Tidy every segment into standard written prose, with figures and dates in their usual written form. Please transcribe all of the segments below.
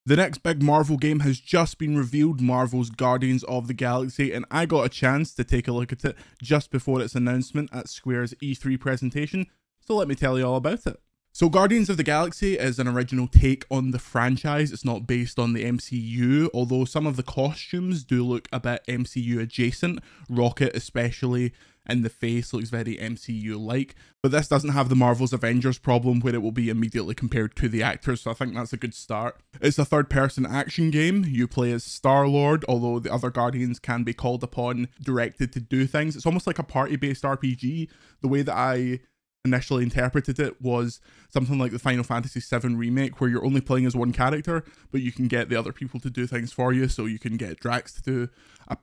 The next big Marvel game has just been revealed, Marvel's Guardians of the Galaxy, and I got a chance to take a look at it just before its announcement at Square's E3 presentation, so let me tell you all about it. So Guardians of the Galaxy is an original take on the franchise. It's not based on the MCU, although some of the costumes do look a bit MCU adjacent. Rocket especially, and the face looks very MCU-like, but this doesn't have the Marvel's Avengers problem where it will be immediately compared to the actors, so I think that's a good start. It's a third-person action game. You play as Star-Lord, although the other Guardians can be called upon, directed to do things. It's almost like a party-based RPG. The way that I initially interpreted it was something like the Final Fantasy VII Remake, where you're only playing as one character, but you can get the other people to do things for you. So you can get Drax to do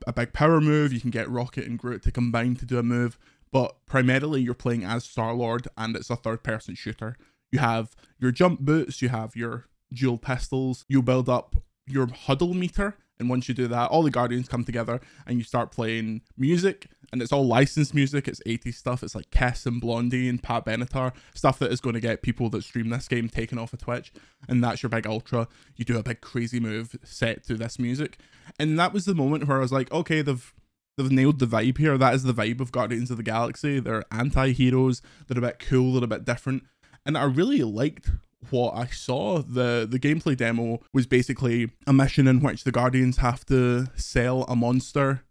a big power move, you can get Rocket and Groot to combine to do a move, but primarily you're playing as Star-Lord, and it's a third-person shooter. You have your jump boots, you have your dual pistols, you build up your huddle meter, and once you do that, all the Guardians come together and you start playing music, and it's all licensed music. It's 80s stuff. It's like Kiss and Blondie and Pat Benatar, stuff that is going to get people that stream this game taken off of Twitch, and that's your big ultra. You do a big crazy move set to this music, and that was the moment where I was like, okay, they've nailed the vibe here. That is the vibe of Guardians of the Galaxy. They're anti-heroes, they're a bit cool, they're a bit different, and I really liked what I saw. The gameplay demo was basically a mission in which the Guardians have to sell a monster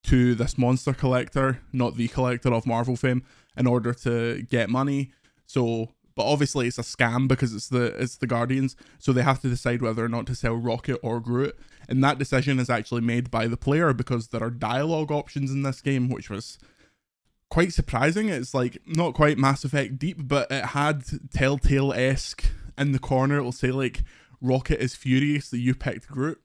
to this monster collector, not the collector of Marvel fame, in order to get money. So, but obviously it's a scam because it's the Guardians, so they have to decide whether or not to sell Rocket or Groot, and that decision is actually made by the player because there are dialogue options in this game, which was quite surprising. It's like not quite Mass Effect deep, but it had Telltale-esque. In the corner it'll say like, Rocket is furious that you picked Groot.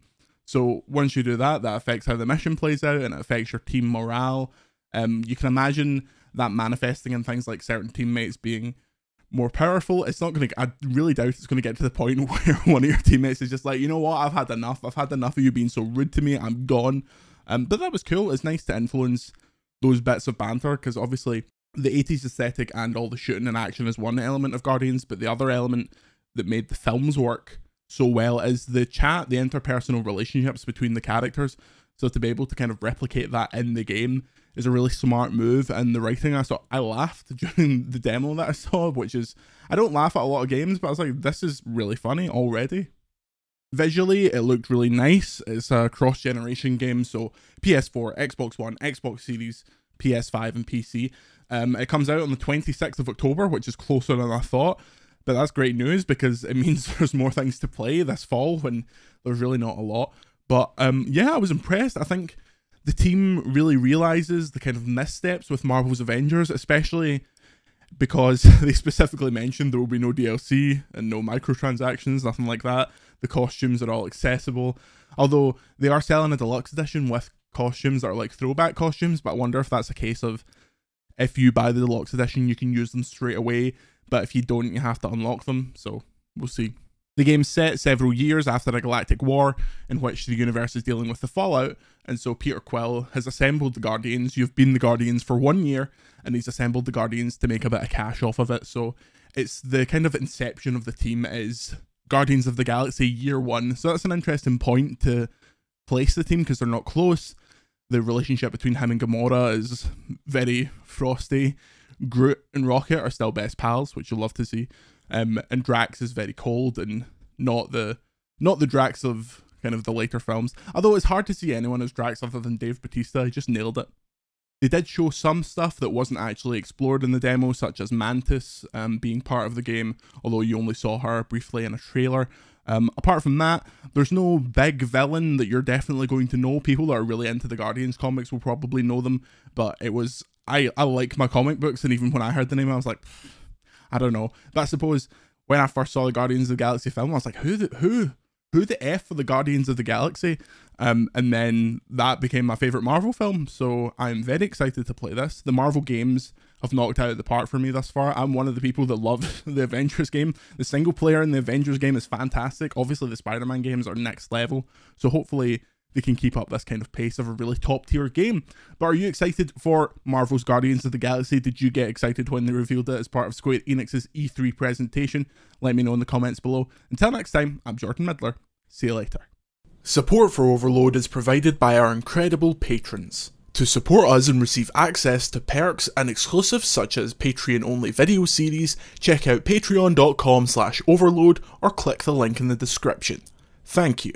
So once you do that, that affects how the mission plays out, and it affects your team morale. You can imagine that manifesting in things like certain teammates being more powerful. It's not going to, I really doubt it's going to get to the point where one of your teammates is just like, you know what, I've had enough of you being so rude to me, I'm gone. But that was cool. It's nice to influence those bits of banter, because obviously the 80s aesthetic and all the shooting and action is one element of Guardians, but the other element that made the films work so well is the chat, the interpersonal relationships between the characters. So to be able to kind of replicate that in the game is a really smart move, and the writing I laughed during the demo that I saw, which is, I don't laugh at a lot of games, but I was like, this is really funny already. Visually, it looked really nice. It's a cross-generation game, so PS4, Xbox One, Xbox Series, PS5 and PC. It comes out on the 26th of October, which is closer than I thought. But that's great news because it means there's more things to play this fall when there's really not a lot. But yeah, I was impressed. I think the team really realizes the kind of missteps with Marvel's Avengers, especially because they specifically mentioned there will be no DLC and no microtransactions, nothing like that. The costumes are all accessible, although they are selling a deluxe edition with costumes that are like throwback costumes, but I wonder if that's a case of, if you buy the deluxe edition, you can use them straight away, but if you don't, you have to unlock them, so we'll see. The game's set several years after a galactic war in which the universe is dealing with the fallout, and so Peter Quill has assembled the Guardians. You've been the Guardians for 1 year, and he's assembled the Guardians to make a bit of cash off of it, so it's the kind of inception of the team is Guardians of the Galaxy Year 1, so that's an interesting point to place the team because they're not close. The relationship between him and Gamora is very frosty. Groot and Rocket are still best pals, which you'll love to see. And Drax is very cold and not the Drax of kind of the later films. Although it's hard to see anyone as Drax other than Dave Bautista. He just nailed it. They did show some stuff that wasn't actually explored in the demo, such as Mantis being part of the game, although you only saw her briefly in a trailer. Apart from that, there's no big villain that you're definitely going to know. People that are really into the Guardians comics will probably know them, but it was, I like my comic books, and even when I heard the name, I was like, I don't know. But I suppose when I first saw the Guardians of the Galaxy film, I was like, who the F for the Guardians of the Galaxy? And then that became my favorite Marvel film, so I'm very excited to play this. The Marvel games have knocked out of the park for me thus far. I'm one of the people that love the Avengers game. The single player in the Avengers game is fantastic. Obviously the Spider-Man games are next level, so hopefully they can keep up this kind of pace of a really top tier game. But are you excited for Marvel's Guardians of the Galaxy? Did you get excited when they revealed it as part of Square Enix's E3 presentation? Let me know in the comments below. Until next time, I'm Jordan Midler. See you later. Support for Overlode is provided by our incredible patrons. To support us and receive access to perks and exclusives such as Patreon-only video series, check out patreon.com/overload or click the link in the description. Thank you.